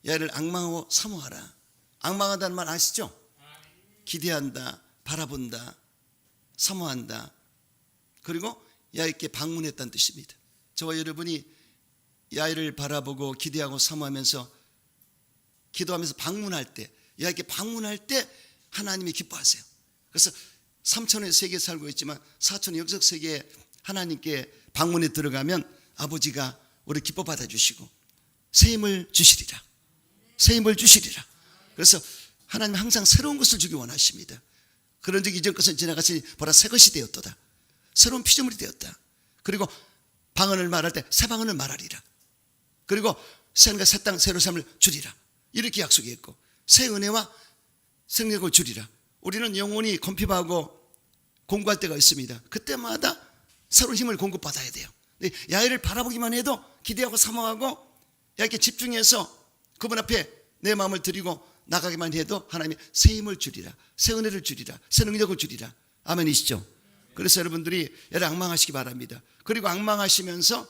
야훼를 앙망하고 사모하라. 앙망하다는 말 아시죠? 기대한다, 바라본다, 사모한다. 그리고 야훼께 방문했다는 뜻입니다. 저와 여러분이 야훼를 바라보고 기대하고 사모하면서 기도하면서 방문할 때, 야훼께 방문할 때 하나님이 기뻐하세요. 그래서 3천의 세계에 살고 있지만 4천의 영적 세계에 하나님께 방문에 들어가면 아버지가 우리 기뻐 받아주시고 새 힘을 주시리라. 새 힘을 주시리라. 그래서 하나님 항상 새로운 것을 주기 원하십니다. 그런 적 이전 것은 지나갔으니 보라 새 것이 되었도다. 새로운 피조물이 되었다. 그리고 방언을 말할 때 새 방언을 말하리라. 그리고 새 하늘과 새 땅 새로운 삶을 주리라. 이렇게 약속했고 새 은혜와 생명을 주리라. 우리는 영혼이 궁핍하고 공부할 때가 있습니다. 그때마다 새로운 힘을 공급받아야 돼요. 야훼를 바라보기만 해도 기대하고 사모하고 야훼께 집중해서 그분 앞에 내 마음을 드리고 나가기만 해도 하나님이 새 힘을 주리라. 새 은혜를 주리라. 새 능력을 주리라. 아멘이시죠? 그래서 여러분들이 야훼를 앙망하시기 바랍니다. 그리고 앙망하시면서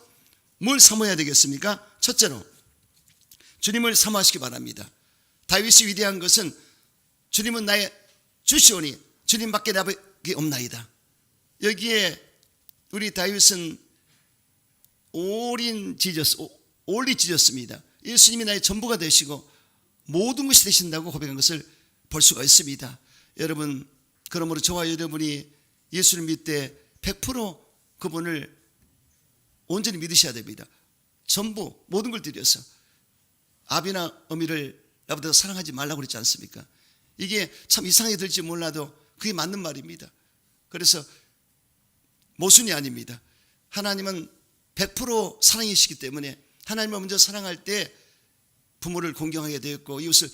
뭘 사모해야 되겠습니까? 첫째로 주님을 사모하시기 바랍니다. 다윗이 위대한 것은 주님은 나의 주시오니 주님밖에 나밖에 없나이다. 여기에 우리 다윗은 올리 지졌습니다. 예수님이 나의 전부가 되시고 모든 것이 되신다고 고백한 것을 볼 수가 있습니다. 여러분, 그러므로 저와 여러분이 예수를 믿을 때 100% 그분을 온전히 믿으셔야 됩니다. 전부 모든 걸 드려서 아비나 어미를 나보다 사랑하지 말라고 그랬지 않습니까? 이게 참 이상하게 들지 몰라도 그게 맞는 말입니다. 그래서 모순이 아닙니다. 하나님은 100% 사랑이시기 때문에 하나님을 먼저 사랑할 때 부모를 공경하게 되었고 이웃을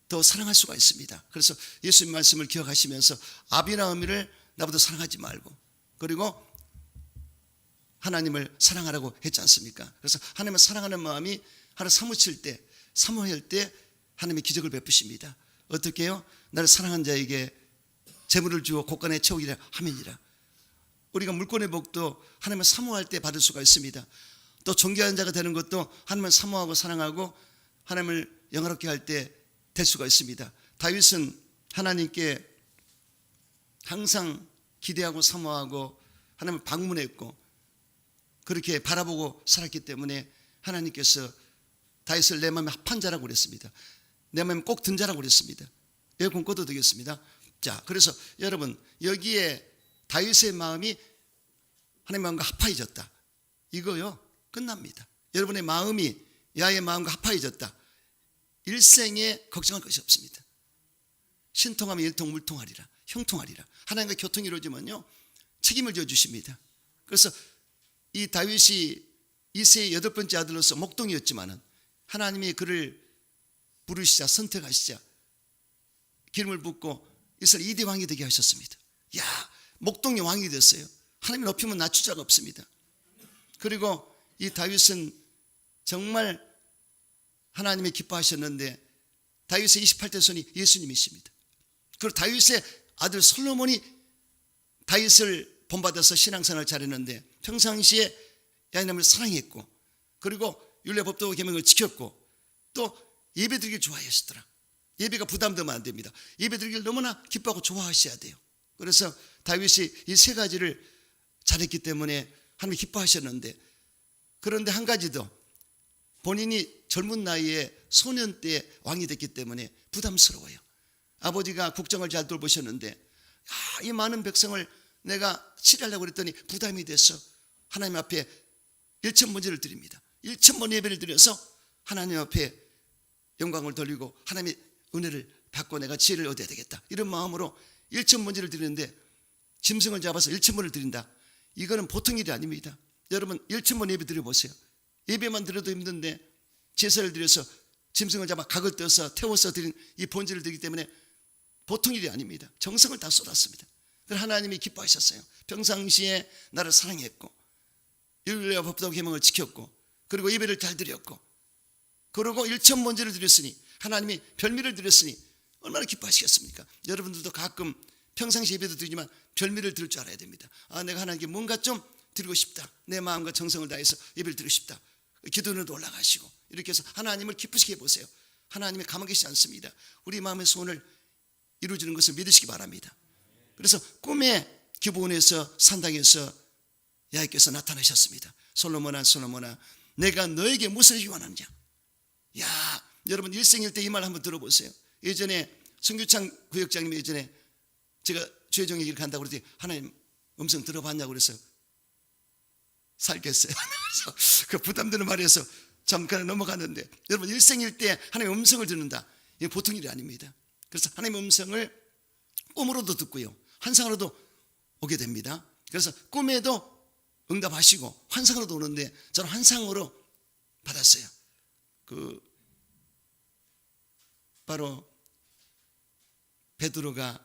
더 사랑할 수가 있습니다. 그래서 예수님 말씀을 기억하시면서 아비나 어미를 나보다 사랑하지 말고 그리고 하나님을 사랑하라고 했지 않습니까? 그래서 하나님을 사랑하는 마음이 하나 사무칠 때 사모할 때 하나님의 기적을 베푸십니다. 어떻게 해요? 나를 사랑한 자에게 재물을 주어 곳간에 채우기라 하면이라. 우리가 물권의 복도 하나님을 사모할 때 받을 수가 있습니다. 또 존귀한 자가 되는 것도 하나님을 사모하고 사랑하고 하나님을 영화롭게 할 때 될 수가 있습니다. 다윗은 하나님께 항상 기대하고 사모하고 하나님을 방문했고 그렇게 바라보고 살았기 때문에 하나님께서 다윗을 내 마음에 합한 자라고 그랬습니다. 내 마음에 꼭 든 자라고 그랬습니다. 에어컨 꺼도 되겠습니다. 자, 그래서 여러분 여기에 다윗의 마음이 하나님의 마음과 합하여졌다. 이거요 끝납니다. 여러분의 마음이 야훼의 마음과 합하여졌다. 일생에 걱정할 것이 없습니다. 신통하면 일통 물통하리라. 형통하리라. 하나님과 교통이 이루어지면요 책임을 져 주십니다. 그래서 이 다윗이 이새의 8번째 아들로서 목동이었지만은 하나님이 그를 부르시자 선택하시자 기름을 붓고 이스라엘 2대 왕이 되게 하셨습니다. 야, 목동의 왕이 됐어요. 하나님이 높이면 낮출 자가 없습니다. 그리고 이 다윗은 정말 하나님이 기뻐하셨는데 다윗의 28대 손이 예수님이십니다. 그리고 다윗의 아들 솔로몬이 다윗을 본받아서 신앙생활을 잘했는데 평상시에 하나님을 사랑했고 그리고 율례법도 계명을 지켰고 또 예배드리기를 좋아하시더라. 예배가 부담되면 안 됩니다. 예배드리기를 너무나 기뻐하고 좋아하셔야 돼요. 그래서 다윗이 이 세 가지를 잘했기 때문에 하나님이 기뻐하셨는데 그런데 한 가지 더 본인이 젊은 나이에 소년 때 왕이 됐기 때문에 부담스러워요. 아버지가 국정을 잘 돌보셨는데 이 많은 백성을 내가 치료하려고 그랬더니 부담이 돼서 하나님 앞에 1,000번제를 드립니다. 1,000번 예배를 드려서 하나님 앞에 영광을 돌리고 하나님의 은혜를 받고 내가 지혜를 얻어야 되겠다. 이런 마음으로 1,000번제를 드리는데 짐승을 잡아서 1,000번을 드린다. 이거는 보통 일이 아닙니다. 여러분 1,000번 예배 드려보세요. 예배만 드려도 힘든데 제사를 드려서 짐승을 잡아 각을 떠서 태워서 드린 이 번제를 드리기 때문에 보통 일이 아닙니다. 정성을 다 쏟았습니다. 하나님이 기뻐하셨어요. 평상시에 나를 사랑했고 율례와 법도와 계명을 지켰고 그리고 예배를 잘 드렸고 그러고 1,000번제를 드렸으니 하나님이 별미를 드렸으니 얼마나 기뻐하시겠습니까? 여러분들도 가끔 평상시 예배도 드리지만 별미를 드릴 줄 알아야 됩니다. 내가 하나님께 뭔가 좀 드리고 싶다. 내 마음과 정성을 다해서 예배를 드리고 싶다. 기도는도 올라가시고 이렇게 해서 하나님을 기쁘시게 해보세요. 하나님이 가만 계시지 않습니다. 우리 마음의 소원을 이루어지는 것을 믿으시기 바랍니다. 그래서 꿈의 기브온에서 산당에서 야훼께서 나타나셨습니다. 솔로몬아 내가 너에게 무엇을 원하느냐. 야, 여러분 일생일 때 이 말 한번 들어보세요. 예전에 성규창 구역장님이 예전에 제가 주혜정의 길 간다고 그랬더니 하나님 음성 들어봤냐고 그래서 살겠어요. 그래서 그 부담되는 말에서 잠깐 넘어갔는데, 여러분 일생일 때 하나님의 음성을 듣는다, 이게 보통 일이 아닙니다. 그래서 하나님의 음성을 꿈으로도 듣고요, 환상으로도 오게 됩니다. 그래서 꿈에도 응답하시고 환상으로도 오는데 저는 환상으로 받았어요. 바로 베드로가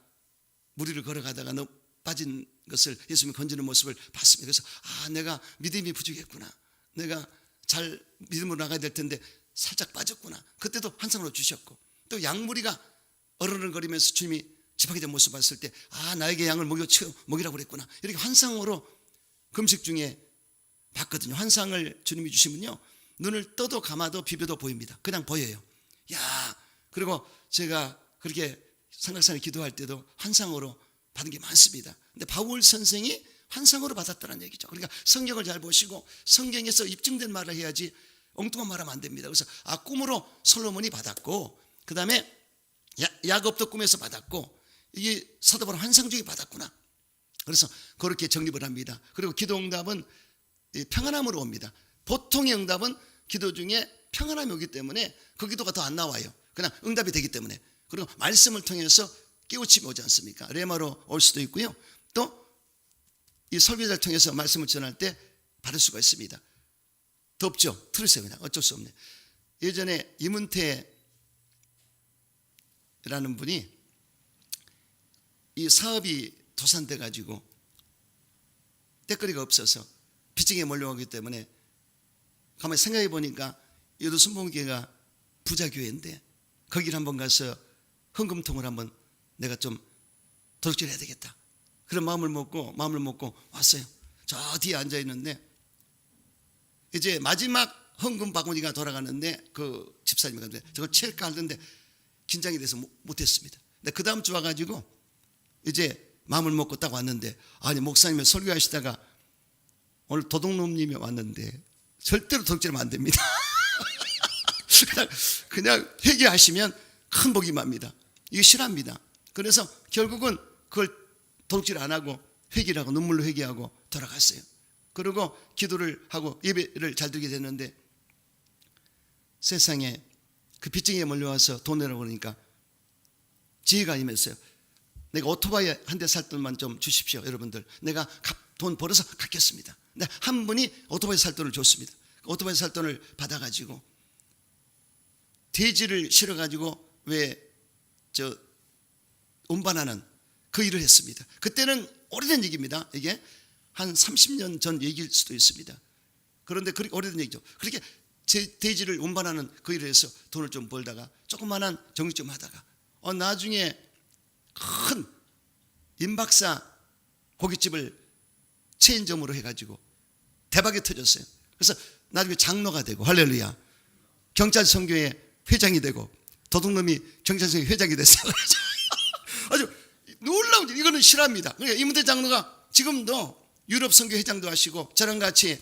무리를 걸어가다가 빠진 것을 예수님이 건지는 모습을 봤습니다. 그래서 내가 믿음이 부족했구나, 내가 잘 믿음으로 나가야 될 텐데 살짝 빠졌구나. 그때도 환상으로 주셨고, 또 양무리가 어르렁거리면서 주님이 집하게 된 모습을 봤을 때 나에게 양을 먹이라고 그랬구나, 이렇게 환상으로 금식 중에 봤거든요. 환상을 주님이 주시면요, 눈을 떠도 감아도 비벼도 보입니다. 그냥 보여요. 그리고 제가 그렇게 삼각산에 기도할 때도 환상으로 받은 게 많습니다. 근데 바울 선생이 환상으로 받았다는 얘기죠. 그러니까 성경을 잘 보시고 성경에서 입증된 말을 해야지 엉뚱한 말하면 안 됩니다. 그래서 꿈으로 솔로몬이 받았고, 그 다음에 야곱도 꿈에서 받았고, 이게 사도 바울 환상 중에 받았구나. 그래서 그렇게 정립을 합니다. 그리고 기도 응답은 평안함으로 옵니다. 보통의 응답은 기도 중에 평안함이 오기 때문에 그 기도가 더 안 나와요. 그냥 응답이 되기 때문에. 그리고 말씀을 통해서 깨우침이 오지 않습니까? 레마로 올 수도 있고요, 또 이 설교자를 통해서 말씀을 전할 때 받을 수가 있습니다. 덥죠? 들으세요. 그냥 어쩔 수 없네. 예전에 이문태라는 분이 이 사업이 도산돼 가지고 때거리가 없어서 빚쟁이에 몰려오기 때문에 가만히 생각해 보니까 여도순복음교회가 부자교회인데 거기를 한번 가서 헌금통을 한번 내가 좀 도둑질해야 되겠다, 그런 마음을 먹고 왔어요. 저 뒤에 앉아 있는데 이제 마지막 헌금 바구니가 돌아가는데 그 집사님이 가는데 저걸 칠까 하는데 긴장이 돼서 못했습니다. 근데 그 다음 주 와가지고 이제 마음을 먹고 딱 왔는데, 목사님이 설교하시다가 오늘 도둑놈님이 왔는데 절대로 도둑질하면 안 됩니다. 그냥 회개하시면 큰 복이 맙니다. 이게 실합니다. 그래서 결국은 그걸 도둑질 안 하고 회개를 하고 눈물로 회개하고 돌아갔어요. 그리고 기도를 하고 예배를 잘 드리게 됐는데, 세상에 그 빚쟁이에 몰려와서 돈 내라고 그러니까 지혜가 임했어요. 내가 오토바이 한 대 살 돈만 좀 주십시오. 여러분들, 내가 돈 벌어서 갚겠습니다. 근데 한 분이 오토바이 살 돈을 줬습니다. 오토바이 살 돈을 받아가지고 돼지를 실어가지고 운반하는 그 일을 했습니다. 그때는 오래된 얘기입니다. 이게 한 30년 전 얘기일 수도 있습니다. 그런데 그렇게 오래된 얘기죠. 그렇게 돼지를 운반하는 그 일을 해서 돈을 좀 벌다가 조그만한 정리 좀 하다가 나중에 큰 임박사 고깃집을 체인점으로 해가지고 대박이 터졌어요. 그래서 나중에 장로가 되고, 할렐루야, 경찰선교회 회장이 되고, 도둑놈이 경찰선교회 회장이 됐어요. 아주 놀라운 일, 이거는 실합니다. 그러니까 이문태 장로가 지금도 유럽 선교 회장도 하시고 저랑 같이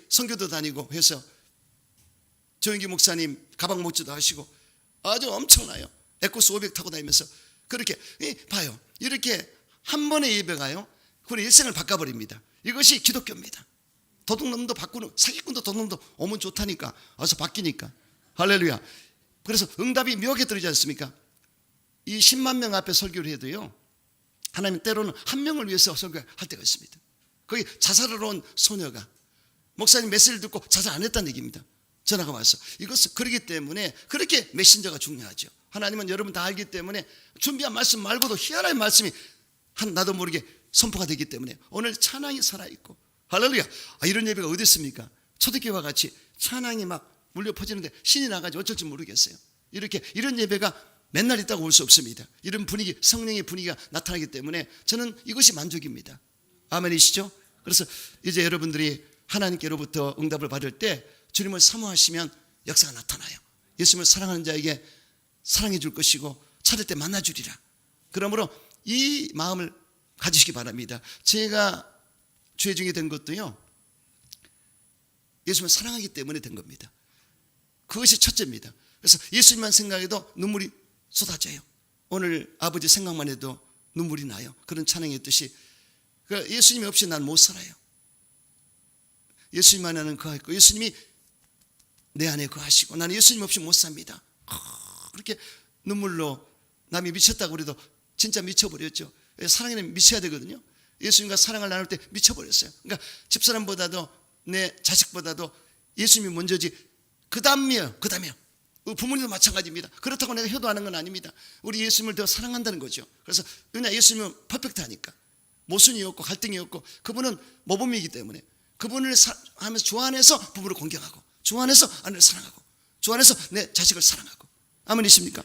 선교도 다니고 해서 조영기 목사님 가방 목주도 하시고 아주 엄청나요. 에코스 500 타고 다니면서 그렇게 봐요. 이렇게 한 번의 예배가요, 그의 일생을 바꿔버립니다. 이것이 기독교입니다. 도둑놈도 바꾸는, 사기꾼도 도둑놈도 오면 좋다니까, 와서 바뀌니까. 할렐루야. 그래서 응답이 묘하게 들리지 않습니까? 이 10만 명 앞에 설교를 해도요, 하나님 때로는 한 명을 위해서 설교할 때가 있습니다. 거기 자살하러 온 소녀가 목사님 메시지를 듣고 자살 안 했다는 얘기입니다. 전화가 와서. 이것은 그렇기 때문에 그렇게 메신저가 중요하죠. 하나님은 여러분 다 알기 때문에 준비한 말씀 말고도 희한한 말씀이 나도 모르게 선포가 되기 때문에 오늘 찬양이 살아있고, 할렐루야. 이런 예배가 어디 있습니까? 초대교회와 같이 찬양이 막 물려 퍼지는데 신이 나가지고 어쩔지 모르겠어요. 이런 예배가 맨날 있다고 볼 수 없습니다. 이런 분위기, 성령의 분위기가 나타나기 때문에 저는 이것이 만족입니다. 아멘이시죠? 그래서 이제 여러분들이 하나님께로부터 응답을 받을 때 주님을 사모하시면 역사가 나타나요. 예수님을 사랑하는 자에게 사랑해 줄 것이고 찾을 때 만나 주리라. 그러므로 이 마음을 가지시기 바랍니다. 제가 죄 중에 된 것도요, 예수님을 사랑하기 때문에 된 겁니다. 그것이 첫째입니다. 그래서 예수님만 생각해도 눈물이 쏟아져요. 오늘 아버지 생각만 해도 눈물이 나요. 그런 찬양했듯이 예수님이 없이 난 못 살아요. 예수님 안에는 거하고 예수님이 내 안에 거하시고 나는 예수님 없이 못 삽니다. 그렇게 눈물로 남이 미쳤다고 그래도 진짜 미쳐버렸죠. 사랑에는 미쳐야 되거든요. 예수님과 사랑을 나눌 때 미쳐버렸어요. 그러니까 집사람보다도 내 자식보다도 예수님이 먼저지. 그 다음이요. 부모님도 마찬가지입니다. 그렇다고 내가 효도하는 건 아닙니다. 우리 예수님을 더 사랑한다는 거죠. 그래서 왜냐, 예수님은 퍼펙트하니까 모순이 없고 갈등이 없고 그분은 모범이기 때문에 그분을 하면서 주 안에서 부부를 공경하고 주 안에서 아내를 사랑하고 주 안에서 내 자식을 사랑하고. 아멘이십니까?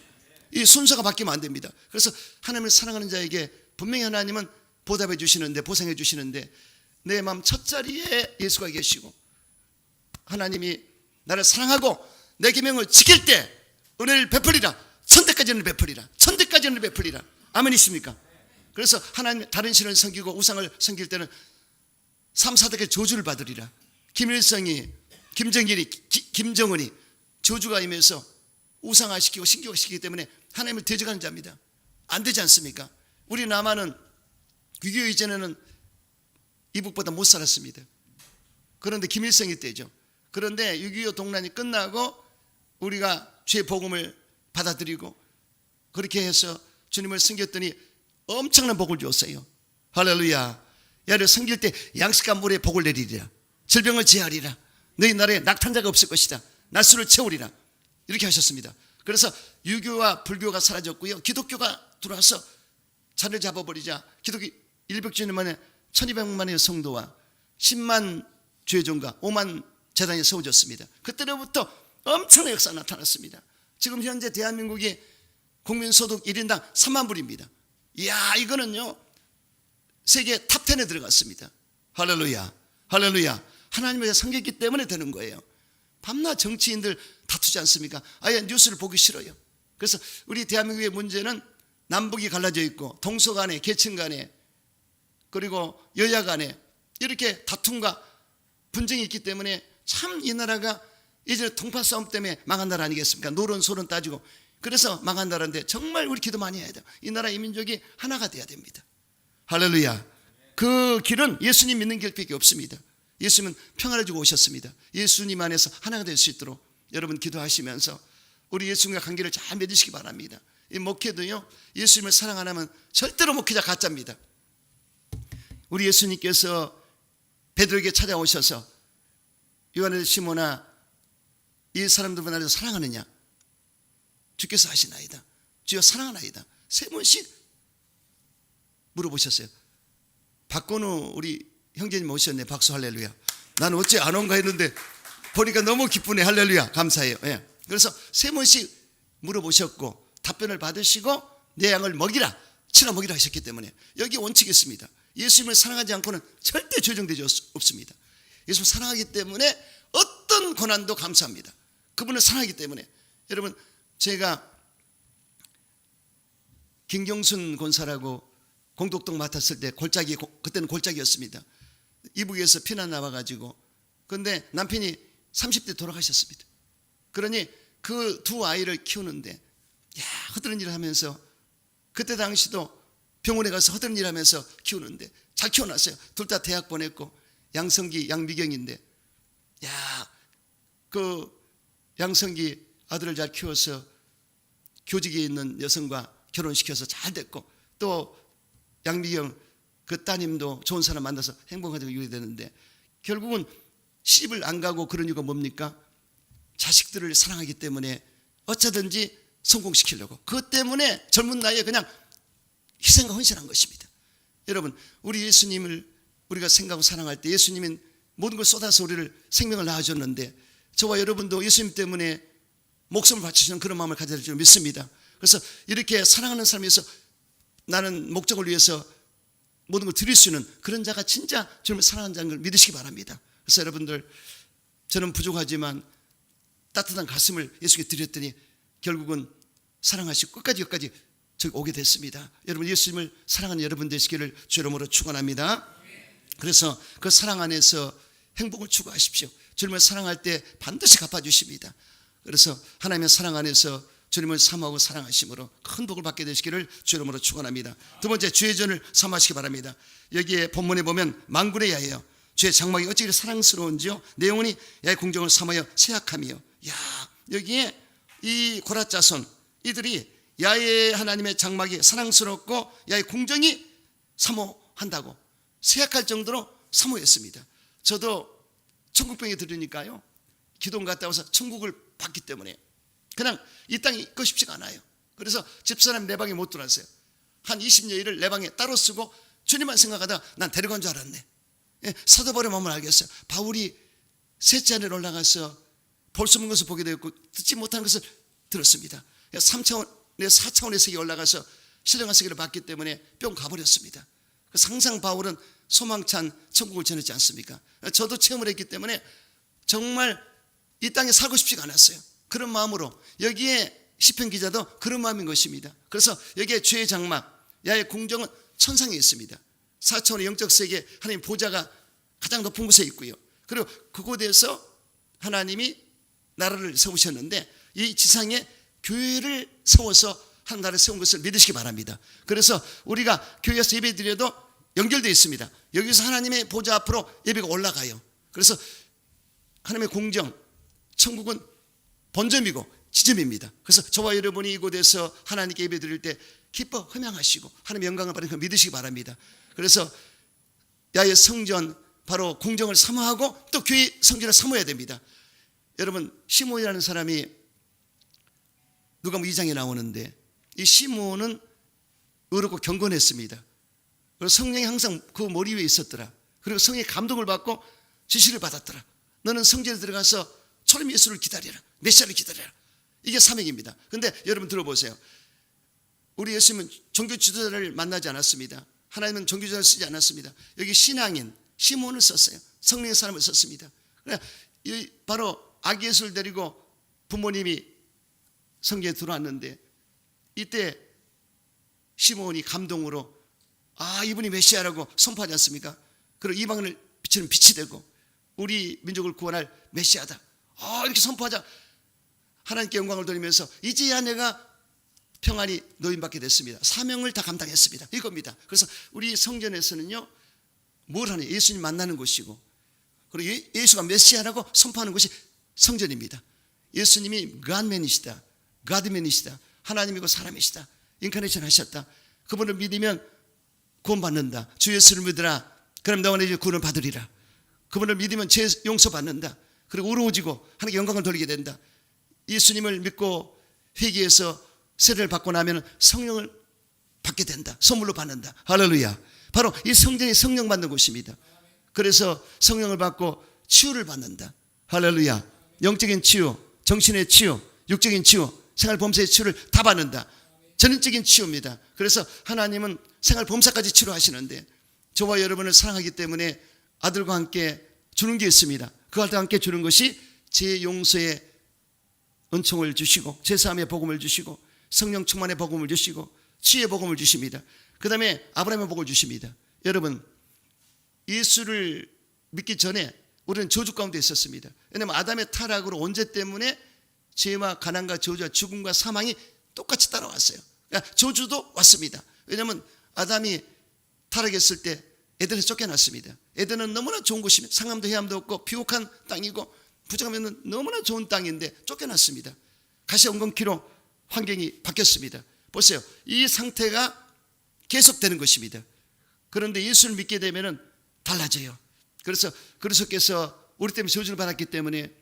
이 순서가 바뀌면 안 됩니다. 그래서 하나님을 사랑하는 자에게 분명히 하나님은 보답해 주시는데, 보상해 주시는데, 내 마음 첫 자리에 예수가 계시고 하나님이 나를 사랑하고 내 계명을 지킬 때 은혜를 베풀리라. 천대까지 은혜를 베풀리라. 천대까지 은혜를 베풀리라. 아멘이십니까? 그래서 하나님 다른 신을 섬기고 우상을 섬길 때는 3, 4대의 저주를 받으리라. 김일성이, 김정일이, 김정은이 저주가 임해서 우상화시키고 신교화시키기 때문에 하나님을 대적하는 자입니다. 안 되지 않습니까? 우리 남한은 6.25 이전에는 이북보다 못 살았습니다. 그런데 김일성이 때죠. 그런데 6.25 동란이 끝나고 우리가 주의 복음을 받아들이고 그렇게 해서 주님을 섬겼더니 엄청난 복을 주었어요. 할렐루야. 야를 섬길 때 양식과 물에 복을 내리리라. 질병을 제하리라. 너희 나라에 낙탄자가 없을 것이다. 날수를 채우리라. 이렇게 하셨습니다. 그래서 유교와 불교가 사라졌고요, 기독교가 들어와서 자리를 잡아버리자 기독교 100주년 만에 1200만의 성도와 10만 죄종가 5만 재단이 세워졌습니다. 그때로부터 엄청난 역사가 나타났습니다. 지금 현재 대한민국이 국민소득 1인당 3만 불입니다. 이야, 이거는요 세계 탑10에 들어갔습니다. 할렐루야. 할렐루야. 하나님의 섬겼기 때문에 되는 거예요. 밤낮 정치인들 다투지 않습니까? 아예 뉴스를 보기 싫어요. 그래서 우리 대한민국의 문제는 남북이 갈라져 있고 동서 간에, 계층 간에, 그리고 여야 간에 이렇게 다툼과 분쟁이 있기 때문에 참 이 나라가 예전에 동파 싸움 때문에 망한 나라 아니겠습니까? 노론 소론 따지고 그래서 망한 나라인데 정말 우리 기도 많이 해야 돼요. 이 나라 이 민족이 하나가 돼야 됩니다. 할렐루야. 그 길은 예수님 믿는 길밖에 없습니다. 예수님은 평안을 주고 오셨습니다. 예수님 안에서 하나가 될 수 있도록 여러분 기도하시면서 우리 예수님과 관계를 잘 맺으시기 바랍니다. 이 목회도요, 예수님을 사랑 안 하면 절대로 목회자 가짜입니다. 우리 예수님께서 베드로에게 찾아오셔서 요한의 시몬아, 이 사람들보다 나를 사랑하느냐? 주께서 하시나이다. 주여 사랑하나이다. 3번씩 물어보셨어요. 박건우 우리 형제님 오셨네. 박수 할렐루야. 나는 어째 안 온가 했는데 보니까 너무 기쁘네. 할렐루야. 감사해요. 예. 그래서 3번씩 물어보셨고 답변을 받으시고 내 양을 먹이라, 치라 먹이라 하셨기 때문에 여기 원칙이 있습니다. 예수님을 사랑하지 않고는 절대 조정되지 없습니다. 예수님을 사랑하기 때문에 어떤 고난도 감사합니다. 그분을 사랑하기 때문에. 여러분, 제가 김경순 권사라고 공덕동 맡았을 때 골짜기, 그때는 골짜기였습니다. 이북에서 피난 나와가지고, 근데 남편이 30대 돌아가셨습니다. 그러니 그 두 아이를 키우는데 허드렛 일을 하면서, 그때 당시도 병원에 가서 허드렛 일을 하면서 키우는데 잘 키워놨어요. 둘 다 대학 보냈고, 양성기 양미경인데, 그 양성기 아들을 잘 키워서 교직에 있는 여성과 결혼시켜서 잘 됐고, 또 양미경 그 따님도 좋은 사람 만나서 행복하게 유지되는데, 결국은 시집을 안 가고 그런 이유가 뭡니까? 자식들을 사랑하기 때문에 어쩌든지 성공시키려고, 그것 때문에 젊은 나이에 그냥 희생과 헌신한 것입니다. 여러분, 우리 예수님을 우리가 생각하고 사랑할 때 예수님은 모든 걸 쏟아서 우리를 생명을 낳아줬는데, 저와 여러분도 예수님 때문에 목숨을 바치시는 그런 마음을 가져야 될 줄 믿습니다. 그래서 이렇게 사랑하는 삶에서 나는 목적을 위해서 모든 걸 드릴 수 있는 그런 자가 진짜 주님을 사랑하는 자인 걸 믿으시기 바랍니다. 그래서 여러분들, 저는 부족하지만 따뜻한 가슴을 예수께 드렸더니 결국은 사랑하시고 끝까지 여기까지 저기 오게 됐습니다. 여러분, 예수님을 사랑하는 여러분 되시기를 주 이름으로 축원합니다. 그래서 그 사랑 안에서 행복을 추구하십시오. 주님을 사랑할 때 반드시 갚아주십니다. 그래서 하나님의 사랑 안에서 주님을 사모하고 사랑하심으로 큰 복을 받게 되시기를 주 이름으로 축원합니다. 두 번째, 주의 전을 사모하시기 바랍니다. 여기에 본문에 보면 만군의 야예요. 주의 장막이 어찌 그리 사랑스러운지요. 내 영혼이 야의 궁정을 사모하여 세약하며. 야, 여기에 이 고라자손 이들이 야의 하나님의 장막이 사랑스럽고 야의 궁정이 사모한다고 세약할 정도로 사모했습니다. 저도 천국병에 들으니까요, 기도원 갔다 와서 천국을 봤기 때문에 그냥 이 땅에 있고 싶지가 않아요. 그래서 집사람 내 방에 못 들어왔어요. 한 20여일을 내 방에 따로 쓰고 주님만 생각하다 난 데려간 줄 알았네. 사도 바울의 마음을 알겠어요. 바울이 셋째 하늘에 올라가서 볼 수 없는 것을 보게 되었고 듣지 못하는 것을 들었습니다. 3차원, 4차원의 세계에 올라가서 신령한 세계를 봤기 때문에 뿅 가버렸습니다. 항상 바울은 소망찬 천국을 전했지 않습니까? 저도 체험을 했기 때문에 정말 이 땅에 살고 싶지가 않았어요. 그런 마음으로 여기에 시편 기자도 그런 마음인 것입니다. 그래서 여기에 주의 장막, 야의 궁정은 천상에 있습니다. 4차원의 영적 세계 하나님 보좌가 가장 높은 곳에 있고요. 그리고 그곳에서 하나님이 나라를 세우셨는데 이 지상에 교회를 세워서 한 나라를 세운 것을 믿으시기 바랍니다. 그래서 우리가 교회에서 예배 드려도 연결되어 있습니다. 여기서 하나님의 보좌 앞으로 예배가 올라가요. 그래서 하나님의 궁정, 천국은 본점이고 지점입니다. 그래서 저와 여러분이 이곳에서 하나님께 예배 드릴 때 기뻐 흠양하시고 하나님의 영광을 받는 걸 믿으시기 바랍니다. 그래서 야의 성전, 바로 궁정을 사모하고 또 교회 성전을 사모해야 됩니다. 여러분, 시몬이라는 사람이 누가복음 2장에 나오는데 이 시몬은 의롭고 경건했습니다. 그리고 성령이 항상 그 머리 위에 있었더라. 그리고 성령의 감동을 받고 지시를 받았더라. 너는 성전에 들어가서 초림 예수를 기다려라. 메시아를 기다려라. 이게 사명입니다. 그런데 여러분 들어보세요. 우리 예수님은 종교 지도자를 만나지 않았습니다. 하나님은 종교 지도자를 쓰지 않았습니다. 여기 신앙인 시몬을 썼어요. 성령의 사람을 썼습니다. 바로 아기 예수를 데리고 부모님이 성전에 들어왔는데 이때 시몬이 감동으로 이분이 메시아라고 선포하지 않습니까? 그리고 이방인을 비치는 빛이 되고 우리 민족을 구원할 메시아다. 이렇게 선포하자 하나님께 영광을 돌리면서 이제야 내가 평안히 노임받게 됐습니다. 사명을 다 감당했습니다. 이겁니다. 그래서 우리 성전에서는요, 뭘 하냐? 예수님 만나는 곳이고 그리고 예수가 메시아라고 선포하는 곳이 성전입니다. 예수님이 Godman이시다, Godman이시다, 하나님이고 사람이시다, 인카네이션 하셨다. 그분을 믿으면 구원받는다. 주 예수를 믿으라, 그럼 너와 내 구원을 받으리라. 그분을 믿으면 죄 용서받는다. 그리고 의로워지고 하나님께 영광을 돌리게 된다. 예수님을 믿고 회개해서 세례를 받고 나면 성령을 받게 된다. 선물로 받는다. 할렐루야. 바로 이 성전이 성령 받는 곳입니다. 그래서 성령을 받고 치유를 받는다. 할렐루야. 영적인 치유, 정신의 치유, 육적인 치유, 생활범사의 치유를 다 받는다. 전인적인 치유입니다. 그래서 하나님은 생활범사까지 치료하시는데 저와 여러분을 사랑하기 때문에 아들과 함께 주는 게 있습니다. 그 아들과 함께 주는 것이 제 용서의 은총을 주시고 제사함의 복음을 주시고 성령 충만의 복음을 주시고 치유의 복음을 주십니다. 그 다음에 아브라함의 복을 주십니다. 여러분, 예수를 믿기 전에 우리는 저주 가운데 있었습니다. 왜냐하면 아담의 타락으로 원죄 때문에 죄와 가난과 저주와 죽음과 사망이 똑같이 따라왔어요. 그러니까 저주도 왔습니다. 왜냐하면 아담이 타락했을 때 에덴에서 쫓겨났습니다. 에덴은 너무나 좋은 곳입니다. 상암도 해암도 없고 비옥한 땅이고 부정하면 너무나 좋은 땅인데 쫓겨났습니다. 가시 엉겅퀴로 환경이 바뀌었습니다. 보세요. 이 상태가 계속되는 것입니다. 그런데 예수를 믿게 되면 달라져요. 그래서 그리스도께서 우리 때문에 저주를 받았기 때문에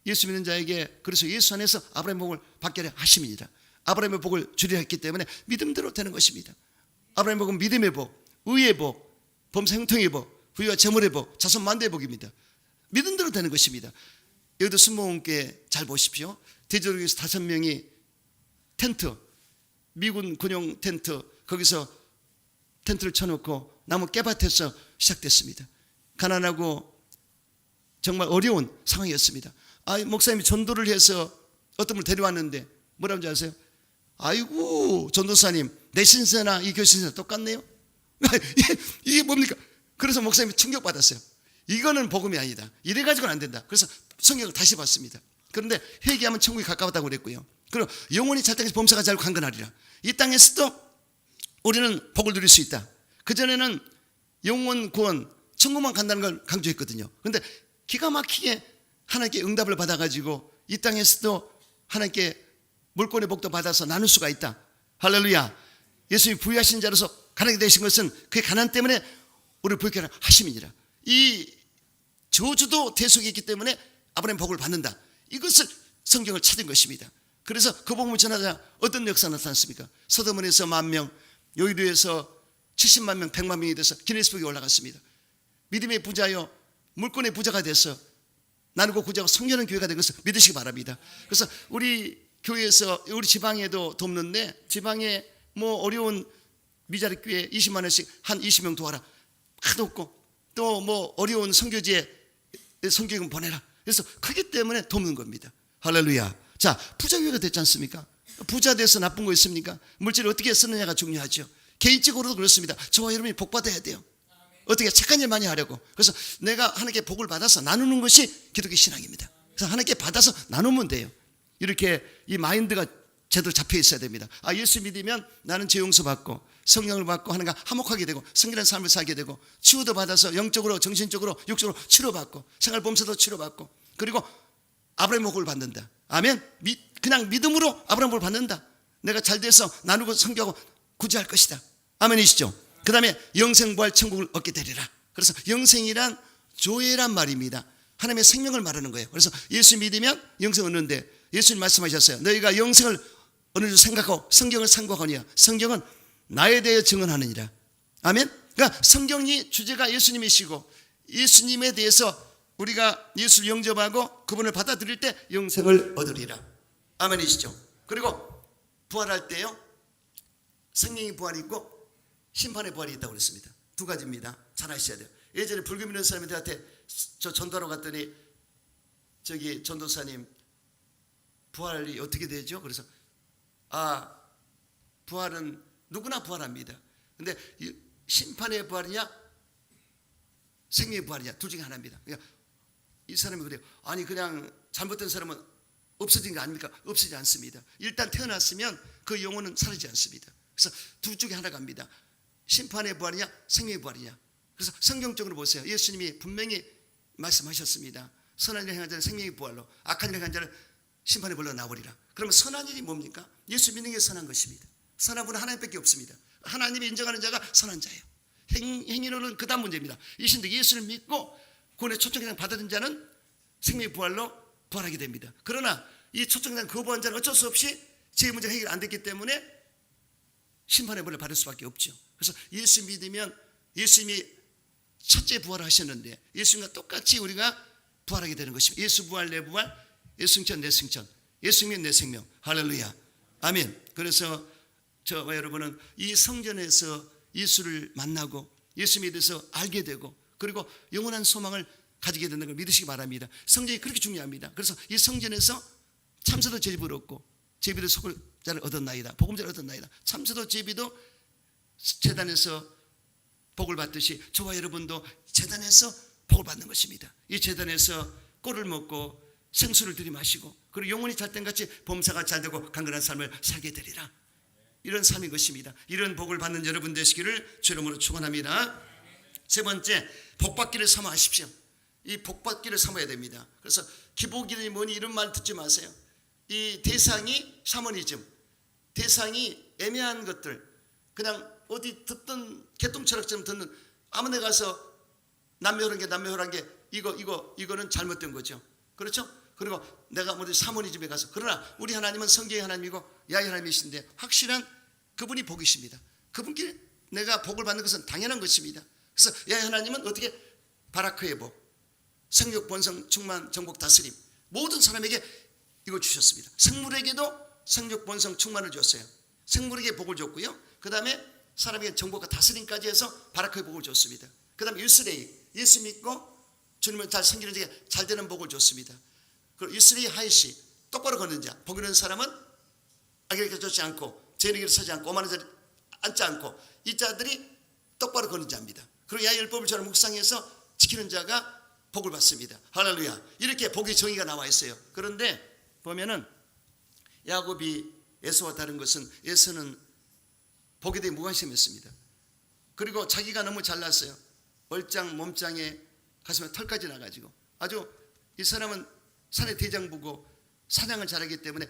예수 믿는 자에게 그래서 예수 안에서 아브라함의 복을 받게 하십니다. 아브라함의 복을 주리라 했기 때문에 믿음대로 되는 것입니다. 아브라함의 복은 믿음의 복, 의의 복, 범사 형통의 복, 부유와 재물의 복, 자손 만대의 복입니다. 믿음대로 되는 것입니다. 여기도 순복음교회 잘 보십시오. 대저역에서 5명이 텐트, 미군 군용 텐트, 거기서 텐트를 쳐놓고 나무 깨밭에서 시작됐습니다. 가난하고 정말 어려운 상황이었습니다. 목사님이 전도를 해서 어떤 분을 데려왔는데 뭐라고 하는지 아세요? 아이고 전도사님 내 신세나 이 교회 신세나 똑같네요. 이게 뭡니까? 그래서 목사님이 충격받았어요. 이거는 복음이 아니다. 이래가지고는 안 된다. 그래서 성경을 다시 봤습니다. 그런데 회개하면 천국이 가까웠다고 그랬고요. 그리고 영원히 잘 땅에서 범사가 잘고 강건하리라. 이 땅에서도 우리는 복을 누릴 수 있다. 그전에는 영원 구원 천국만 간다는 걸 강조했거든요. 그런데 기가 막히게 하나님께 응답을 받아가지고 이 땅에서도 하나님께 물권의 복도 받아서 나눌 수가 있다. 할렐루야. 예수님이 부유하신 자로서 가난하게 되신 것은 그의 가난 때문에 우리를 부유케 하심이니라. 이 저주도 대속이 있기 때문에 아브라함 복을 받는다. 이것을 성경을 찾은 것입니다. 그래서 그 복음을 전하자 어떤 역사가 나타났습니까? 서더문에서 10,000명, 여의도에서 70만 명, 100만 명이 돼서 기네스북에 올라갔습니다. 믿음의 부자요 물권의 부자가 돼서 나누고 구제하고 성전하는 교회가 된 것을 믿으시기 바랍니다. 그래서 우리 교회에서 우리 지방에도 돕는데, 지방에 뭐 어려운 미자립 교회 20만 원씩 한 20명 도와라. 하도 없고 또 뭐 어려운 선교지에 선교금 보내라. 그래서 크기 때문에 돕는 겁니다. 할렐루야. 자, 부자 교회가 됐지 않습니까? 부자 돼서 나쁜 거 있습니까? 물질을 어떻게 쓰느냐가 중요하죠. 개인적으로도 그렇습니다. 저와 여러분이 복 받아야 돼요. 어떻게 착한 일 많이 하려고. 그래서 내가 하나님께 복을 받아서 나누는 것이 기독교 신앙입니다. 그래서 하나님께 받아서 나누면 돼요. 이렇게 이 마인드가 제대로 잡혀 있어야 됩니다. 예수 믿으면 나는 죄 용서 받고 성령을 받고 하나님과 화목하게 되고 성결한 삶을 살게 되고 치유도 받아서 영적으로 정신적으로 육적으로 치료받고 생활범사도 치료받고 그리고 아브라함 복을 받는다. 아멘. 그냥 믿음으로 아브라함 복을 받는다. 내가 잘 돼서 나누고 성교하고 구제할 것이다. 아멘이시죠? 그 다음에 영생부활 천국을 얻게 되리라. 그래서 영생이란 조회란 말입니다. 하나님의 생명을 말하는 거예요. 그래서 예수 믿으면 영생 얻는데 예수님 말씀하셨어요. 너희가 영생을 어느 정도 생각하고 성경을 상고하거니와 성경은 나에 대해 증언하느니라. 아멘. 그러니까 성경이 주제가 예수님이시고 예수님에 대해서 우리가 예수를 영접하고 그분을 받아들일 때 영생을 얻으리라. 아멘이시죠? 그리고 부활할 때요 생명의 부활이 있고 심판의 부활이 있다고 그랬습니다. 두 가지입니다. 잘 아셔야 돼요. 예전에 불교 믿는 사람들한테 저 전도하러 갔더니 저기 전도사님 부활이 어떻게 되죠? 그래서 부활은 누구나 부활합니다. 근데 심판의 부활이냐 생명의 부활이냐 둘 중에 하나입니다. 그러니까 이 사람이 그래요. 아니 그냥 잘못된 사람은 없어진 거 아닙니까? 없어지지 않습니다. 일단 태어났으면 그 영혼은 사라지지 않습니다. 그래서 둘 중에 하나 갑니다. 심판의 부활이냐 생명의 부활이냐. 그래서 성경적으로 보세요. 예수님이 분명히 말씀하셨습니다. 선한 일을 행한 자는 생명의 부활로 악한 일을 행한 자는 심판의 부활로 나오리라. 그러면 선한 일이 뭡니까? 예수 믿는 게 선한 것입니다. 선한 분은 하나님밖에 없습니다. 하나님이 인정하는 자가 선한 자예요. 행위로는 그 다음 문제입니다. 이 신들 예수를 믿고 구원의 초청장 받은 자는 생명의 부활로 부활하게 됩니다. 그러나 이 초청장 거부한 자는 어쩔 수 없이 죄의 문제가 해결 안 됐기 때문에 심판의 벌을 받을 수밖에 없죠. 그래서 예수 믿으면 예수님이 첫째 부활을 하셨는데 예수님과 똑같이 우리가 부활하게 되는 것입니다. 예수 부활 내 부활, 예수 승천 내 승천, 예수 생명 내 생명. 할렐루야. 아멘. 그래서 저와 여러분은 이 성전에서 예수를 만나고 예수 믿어서 알게 되고 그리고 영원한 소망을 가지게 되는 걸 믿으시기 바랍니다. 성전이 그렇게 중요합니다. 그래서 이 성전에서 참새도 제비를 얻고 제비도 속을자를 얻었나이다. 복음자를 얻었나이다. 참새도 제비도 제단에서 복을 받듯이 저와 여러분도 제단에서 복을 받는 것입니다. 이 제단에서 꼴을 먹고 생수를 들이마시고 그리고 영혼이 잘된 같이 범사가 잘되고 강건한 삶을 살게 되리라. 이런 삶인 것입니다. 이런 복을 받는 여러분 되시기를 주 이름으로 축원합니다. 세 번째, 복받기를 사모하십시오. 이 복받기를 사모해야 됩니다. 그래서 기복이니 뭐니 이런 말 듣지 마세요. 이 대상이 샤머니즘, 대상이 애매한 것들, 그냥 어디 듣던 개똥철학처럼 듣는 아무 데 가서 남묘한 게 이거는 잘못된 거죠. 그렇죠? 그리고 내가 어디 샤머니즘에 가서 그러나 우리 하나님은 성경의 하나님이고 야훼 하나님이신데 확실한 그분이 복이십니다. 그분께 내가 복을 받는 것은 당연한 것입니다. 그래서 야훼 하나님은 어떻게 바라크의 복, 생육 번성 충만 정복 다스림 모든 사람에게 이걸 주셨습니다. 생물에게도 생육 번성 충만을 줬어요. 생물에게 복을 줬고요. 그 다음에 사람에게 정복과 다스림까지 해서 바라크의 복을 줬습니다. 그 다음에 이스라엘 예수 믿고 주님을 잘 섬기는 자에게 잘 되는 복을 줬습니다. 그리고 이스라엘 하이시 똑바로 걷는 자. 복 있는 사람은 악에게 쫓지 않고 죄인의 길에 서지 않고 오만한 자리 앉지 않고 이 자들이 똑바로 걷는 자입니다. 그리고 야의 율법을 저는 묵상해서 지키는 자가 복을 받습니다. 할렐루야. 이렇게 복의 정의가 나와 있어요. 그런데 보면은 야곱이 에서와 다른 것은 에서는 복에 대해 무관심했습니다. 그리고 자기가 너무 잘났어요. 얼짱 몸짱에 가슴에 털까지 나가지고 아주 이 사람은 산의 대장부고 사냥을 잘하기 때문에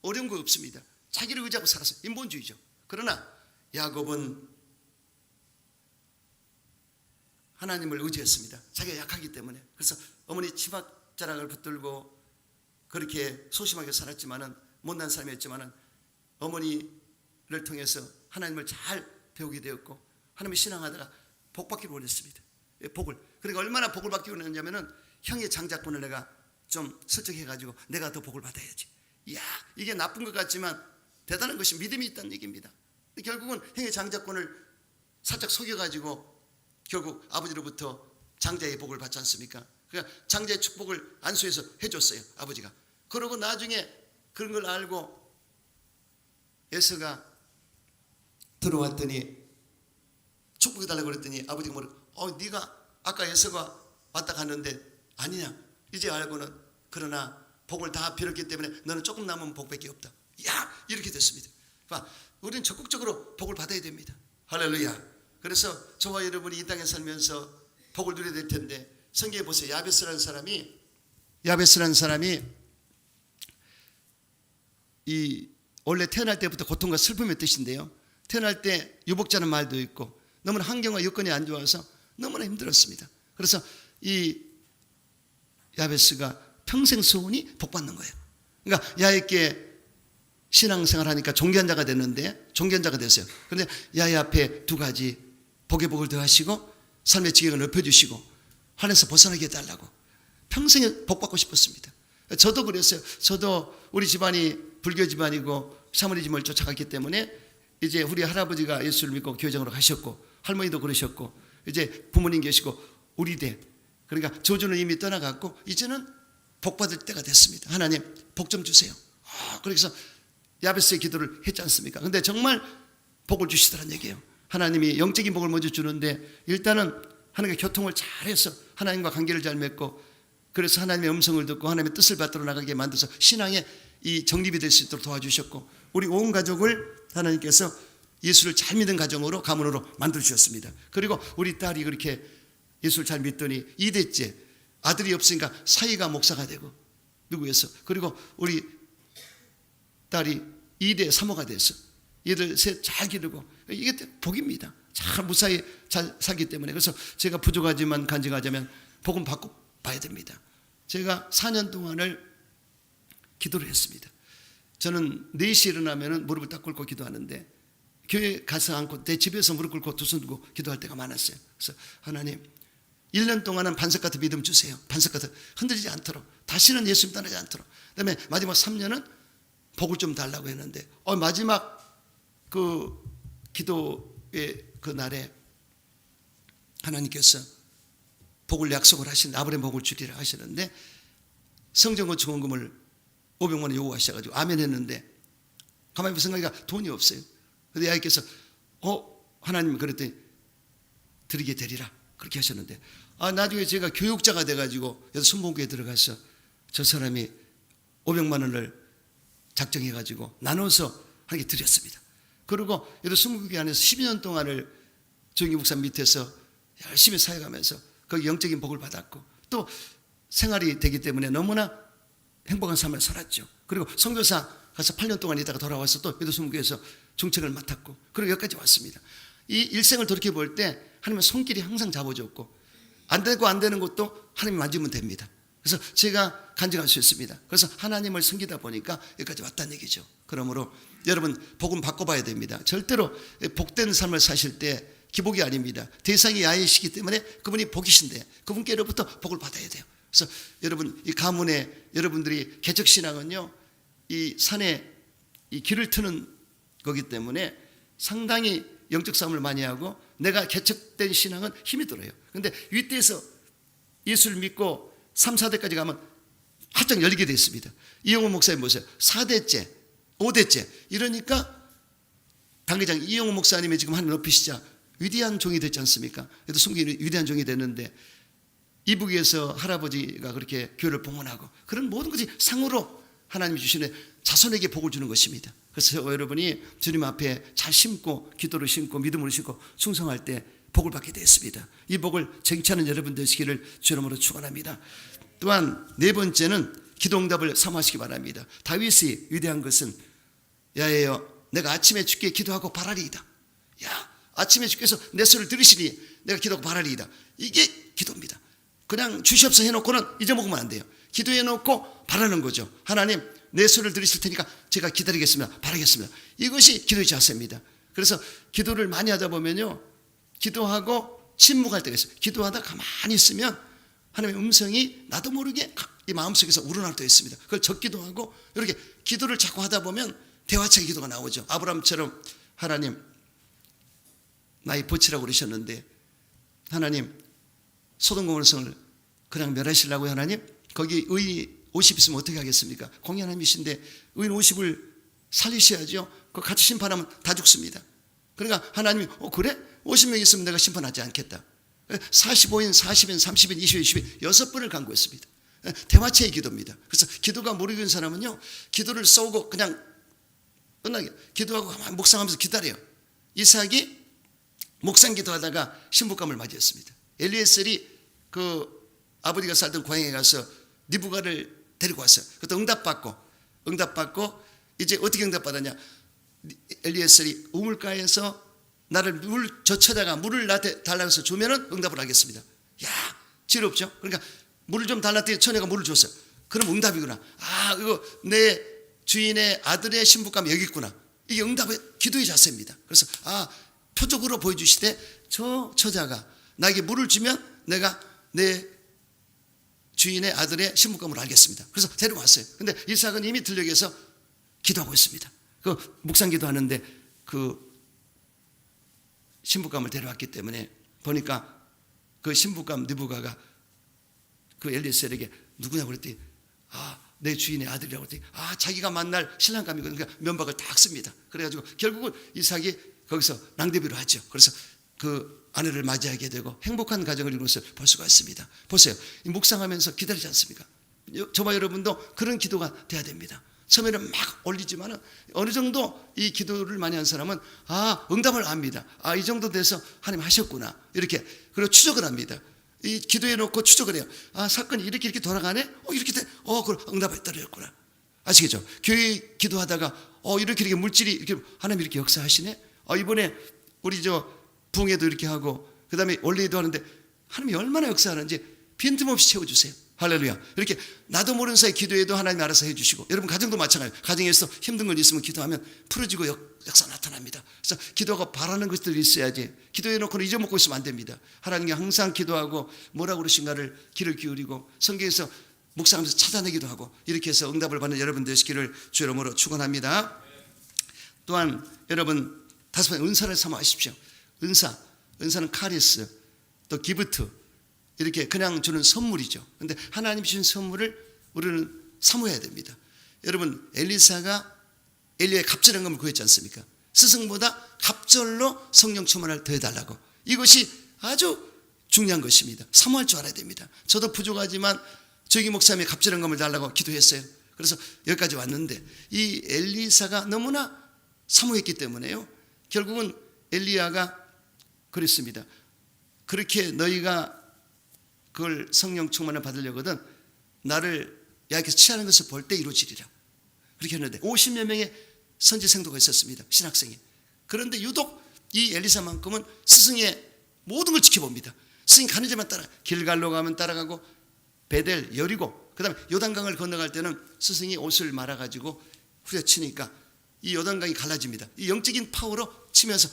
어려운 거 없습니다. 자기를 의지하고 살았어요. 인본주의죠. 그러나 야곱은 하나님을 의지했습니다. 자기가 약하기 때문에. 그래서 어머니 치맛자락을 붙들고 그렇게 소심하게 살았지만은 못난 사람이었지만은 어머니를 통해서 하나님을 잘 배우게 되었고 하나님을 신앙하다가 복 받기를 원했습니다. 복을. 그러니까 얼마나 복을 받기 원했냐면은 형의 장자권을 내가 좀 설정해가지고 내가 더 복을 받아야지. 이야, 이게 나쁜 것 같지만 대단한 것이 믿음이 있다는 얘기입니다. 결국은 형의 장자권을 살짝 속여가지고 결국 아버지로부터 장자의 복을 받지 않습니까? 그러니까 장자의 축복을 안수해서 해줬어요, 아버지가. 그러고 나중에 그런 걸 알고 에서가 들어왔더니 축복해달라고 그랬더니 아버지가 뭐래? 네가 아까 에서가 왔다 갔는데 아니냐? 이제 알고는 그러나 복을 다 빌었기 때문에 너는 조금 남으면 복밖에 없다. 야, 이렇게 됐습니다. 우리는 적극적으로 복을 받아야 됩니다. 할렐루야. 그래서 저와 여러분이 이 땅에 살면서 복을 누려야 될 텐데 성경에 보세요. 야베스라는 사람이 이 원래 태어날 때부터 고통과 슬픔의 뜻인데요. 태어날 때 유복자는 말도 있고 너무나 환경과 여건이 안 좋아서 너무나 힘들었습니다. 그래서 이 야베스가 평생 소원이 복받는 거예요. 그러니까 야훼께 신앙생활하니까 종견자가 됐는데 종견자가 됐어요. 그런데 야훼 앞에 두 가지 복의 복을 더하시고 삶의 지경을 넓혀주시고 환에서 벗어나게 해달라고 평생에 복받고 싶었습니다. 저도 그랬어요. 저도 우리 집안이 불교 집안이고 샤머니즘을 쫓아갔기 때문에 이제 우리 할아버지가 예수를 믿고 교회장으로 가셨고 할머니도 그러셨고 이제 부모님 계시고 우리 대 그러니까 조주는 이미 떠나갔고 이제는 복받을 때가 됐습니다. 하나님 복 좀 주세요. 그래서 야베스의 기도를 했지 않습니까? 근데 정말 복을 주시더란 얘기예요. 하나님이 영적인 복을 먼저 주는데 일단은 하나님과 교통을 잘해서 하나님과 관계를 잘 맺고 그래서 하나님의 음성을 듣고 하나님의 뜻을 받들어 나가게 만들어서 신앙에 이 정립이 될 수 있도록 도와주셨고 우리 온 가족을 하나님께서 예수를 잘 믿는 가문으로 만들어 주셨습니다. 그리고 우리 딸이 그렇게 예수를 잘 믿더니 2대째 아들이 없으니까 사이가 목사가 되고 미국에서 그리고 우리 딸이 2대 사모가 돼서 얘들 셋 잘 기르고 이게 복입니다. 잘 무사히 잘 살기 때문에 그래서 제가 부족하지만 간증하자면 복은 받고 봐야 됩니다. 제가 4년 동안을 기도를 했습니다. 저는 4시에 일어나면 무릎을 딱 꿇고 기도하는데 교회 가서 않고 내 집에서 무릎 꿇고 두 손 들고 기도할 때가 많았어요. 그래서 하나님 1년 동안은 반석 같은 믿음 주세요. 반석 같은 흔들리지 않도록 다시는 예수님 떠나지 않도록 그다음에 마지막 3년은 복을 좀 달라고 했는데 마지막 그 기도의 그 날에 하나님께서 복을 약속을 하신 아브라함 복을 주리라 하시는데 성전과 증언금을 500만 원 요구하셔가지고 아멘 했는데 가만히 생각하니까 돈이 없어요. 그런데 야훼께서 하나님 그랬더니 드리게 되리라 그렇게 하셨는데 나중에 제가 교육자가 돼가지고 여기서 순복음교회에 들어가서 저 사람이 500만 원을 작정해가지고 나눠서 하게 드렸습니다. 그리고 여기 순복음교회 안에서 12년 동안을 조영기 목사 밑에서 열심히 사역하면서 거기 영적인 복을 받았고 또 생활이 되기 때문에 너무나 행복한 삶을 살았죠. 그리고 선교사 가서 8년 동안 있다가 돌아와서 또 여도순복교회에서 중책을 맡았고 그리고 여기까지 왔습니다. 이 일생을 돌이켜 볼 때 하나님의 손길이 항상 잡아줬고 안 되고 안 되는 것도 하나님 만지면 됩니다. 그래서 제가 간증할 수 있습니다. 그래서 하나님을 섬기다 보니까 여기까지 왔다는 얘기죠. 그러므로 여러분 복은 바꿔봐야 됩니다. 절대로 복된 삶을 사실 때 기복이 아닙니다. 대상이 야훼시기 때문에 그분이 복이신데 그분께로부터 복을 받아야 돼요. 그래서 여러분 이 가문에 여러분들이 개척신앙은요 이 산에 이 길을 트는 거기 때문에 상당히 영적 싸움을 많이 하고 내가 개척된 신앙은 힘이 들어요. 그런데 윗대에서 예수를 믿고 3, 4대까지 가면 활짝 열리게 됐습니다. 이용호 목사님 보세요. 4대째, 5대째. 이러니까 당회장 이용호 목사님이 지금 하늘 높이시자 위대한 종이 됐지 않습니까? 그래도 숨기는 위대한 종이 됐는데 이북에서 할아버지가 그렇게 교회를 봉헌하고 그런 모든 것이 상으로 하나님이 주시는 자손에게 복을 주는 것입니다. 그래서 여러분이 주님 앞에 잘 심고 기도를 심고 믿음으로 심고 충성할 때 복을 받게 되었습니다. 이 복을 쟁취하는 여러분 되시기를 주님으로 축원합니다. 또한 네 번째는 기도 응답을 사모하시기 바랍니다. 다윗이 위대한 것은 야예여 내가 아침에 주께 기도하고 바라리이다. 야 아침에 주께서 내 소리를 들으시니 내가 기도하고 바라리이다. 이게 기도입니다. 그냥 주시옵소서 해놓고는 잊어먹으면 안 돼요. 기도해놓고 바라는 거죠. 하나님 내 소리를 들으실 테니까 제가 기다리겠습니다. 바라겠습니다. 이것이 기도의 자세입니다. 그래서 기도를 많이 하다 보면요 기도하고 침묵할 때가 있어요. 기도하다 가만히 있으면 하나님의 음성이 나도 모르게 이 마음속에서 우러날 때가 있습니다. 그걸 적기도 이렇게 기도를 자꾸 하다 보면 대화책의 기도가 나오죠. 아브라함처럼 하나님 나의 보치라고 그러셨는데 하나님 소돔 성을 그냥 멸하시려고요. 하나님 거기 의인이 50 있으면 어떻게 하겠습니까? 공의 하나님이신데 의인 50을 살리셔야죠. 그거 같이 심판하면 다 죽습니다. 그러니까 하나님이 그래? 50명 있으면 내가 심판하지 않겠다. 45인, 40인, 30인, 20인, 20인 6번을 간구했습니다. 대화체의 기도입니다. 그래서 기도가 모르는 사람은요 기도를 쏘고 그냥 끝나게 기도하고 가만히 묵상하면서 기다려요. 이삭이 묵상 기도하다가 신부감을 맞이했습니다. 엘리에셀이 그 아버지가 살던 고향에 가서 니부가를 데리고 왔어요. 그때 응답받고 이제 어떻게 응답받았냐? 엘리에셀이 우물가에서 나를 저 처자가 물을 나한테 달라고 해서 주면은 응답을 하겠습니다. 야, 지혜롭죠? 그러니까 물을 좀 달랐더니 처녀가 물을 줬어요. 그럼 응답이구나. 아, 이거 내 주인의 아들의 신부감이 여기 있구나. 이게 응답의 기도의 자세입니다. 그래서 표적으로 보여주시되 저 처자가 나에게 물을 주면 내가 내 주인의 아들의 신부감을 알겠습니다. 그래서 데려왔어요. 근데 이삭은 이미 들녘에서 기도하고 있습니다. 그 묵상 기도하는데 그 신부감을 데려왔기 때문에 보니까 그 신부감 느부가가 그 엘리에셀에게 누구냐고 그랬더니 내 주인의 아들이라고 그랬더니 자기가 만날 신랑감이거든요. 그러니까 면박을 딱 씁니다. 그래가지고 결국은 이삭이 거기서 낭대비로 하죠. 그래서 그 아내를 맞이하게 되고 행복한 가정을 이루는 것을 볼 수가 있습니다. 보세요. 묵상하면서 기다리지 않습니까? 저와 여러분도 그런 기도가 돼야 됩니다. 처음에는 막 올리지만 어느 정도 이 기도를 많이 한 사람은 응답을 압니다. 이 정도 돼서 하나님 하셨구나 이렇게 그리고 추적을 합니다. 이 기도해 놓고 추적을 해요. 사건이 이렇게 돌아가네. 이렇게 돼. 그럼 응답이 떨어졌구나. 아시겠죠? 교회 기도하다가 이렇게 물질이 이렇게 하나님 이렇게 역사하시네. 이번에 우리 부흥회도 이렇게 하고 그다음에 원래도 하는데 하나님이 얼마나 역사하는지 빈틈없이 채워주세요. 할렐루야. 이렇게 나도 모르는 사이 기도해도 하나님이 알아서 해주시고 여러분 가정도 마찬가지예요. 가정에서 힘든 건 있으면 기도하면 풀어지고 역사 나타납니다. 그래서 기도하고 바라는 것들이 있어야지 기도해놓고는 잊어먹고 있으면 안 됩니다. 하나님께 항상 기도하고 뭐라고 그러신가를 귀를 기울이고 성경에서 묵상하면서 찾아내기도 하고 이렇게 해서 응답을 받는 여러분 되시기를 주 이름으로 축원합니다. 또한 여러분 다섯 번째 은사를 사모하십시오. 은사는 카리스 또 기프트 이렇게 그냥 주는 선물이죠. 그런데 하나님 주신 선물을 우리는 사모해야 됩니다. 여러분 엘리사가 엘리야의 갑절한 것을 구했지 않습니까? 스승보다 갑절로 성령 충만을 더해달라고. 이것이 아주 중요한 것입니다. 사모할 줄 알아야 됩니다. 저도 부족하지만 저기 목사님이 갑절한 것을 달라고 기도했어요. 그래서 여기까지 왔는데 이 엘리사가 너무나 사모했기 때문에요. 결국은 엘리야가 그랬습니다. 그렇게 너희가 그걸 성령 충만을 받으려거든 나를 야께서 취하는 것을 볼 때 이루어지리라. 그렇게 했는데 50여 명의 선지 생도가 있었습니다. 신학생이. 그런데 유독 이 엘리사만큼은 스승의 모든 걸 지켜봅니다. 스승이 가는 데만 따라 길갈로 가면 따라가고 베델 여리고 그 다음에 요단강을 건너갈 때는 스승이 옷을 말아가지고 후려치니까 이 요단강이 갈라집니다. 이 영적인 파워로 치면서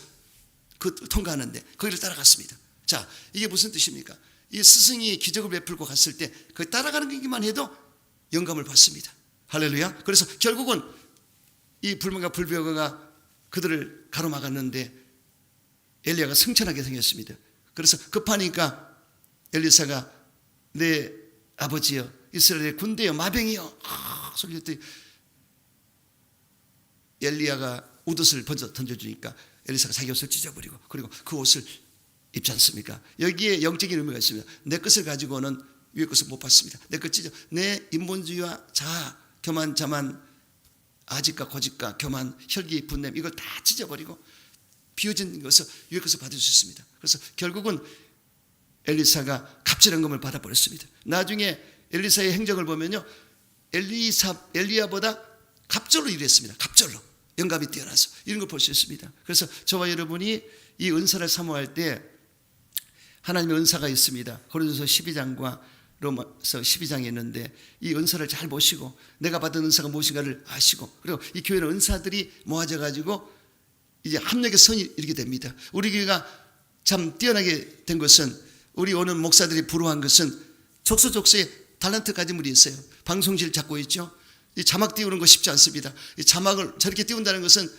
통과하는데 거기를 따라갔습니다. 자, 이게 무슨 뜻입니까? 이 스승이 기적을 베풀고 갔을 때 그 따라가는 것만 해도 영감을 받습니다. 할렐루야. 그래서 결국은 이 불만과 불병거가 그들을 가로막았는데 엘리야가 승천하게 생겼습니다. 그래서 급하니까 엘리사가 내 아버지여 이스라엘의 군대여 마병이여 소리했더니 엘리야가 옷을 먼저 던져주니까 엘리사가 자기 옷을 찢어버리고 그리고 그 옷을 입지 않습니까? 여기에 영적인 의미가 있습니다. 내 것을 가지고는 위의 것을 못 받습니다. 내 것 찢어 내 인본주의와 자아, 교만, 자만, 아직과 고집과 교만, 혈기, 분냄 이걸 다 찢어버리고 비워진 것을 위의 것을 받을 수 있습니다. 그래서 결국은 엘리사가 값지른 금을 받아버렸습니다. 나중에 엘리사의 행적을 보면요, 엘리야보다 갑절로 일했습니다. 갑절로 영감이 뛰어나서 이런 걸 볼 수 있습니다. 그래서 저와 여러분이 이 은사를 사모할 때 하나님의 은사가 있습니다. 고린도서 12장과 로마서 12장에 있는데 이 은사를 잘 보시고 내가 받은 은사가 무엇인가를 아시고 그리고 이 교회는 은사들이 모아져 가지고 이제 합력의 선이 이르게 됩니다. 우리 교회가 참 뛰어나게 된 것은 우리 오는 목사들이 부러워한 것은 족소족소의 탤런트 가진 분이 있어요. 방송실 잡고 있죠. 이 자막 띄우는 거 쉽지 않습니다. 이 자막을 저렇게 띄운다는 것은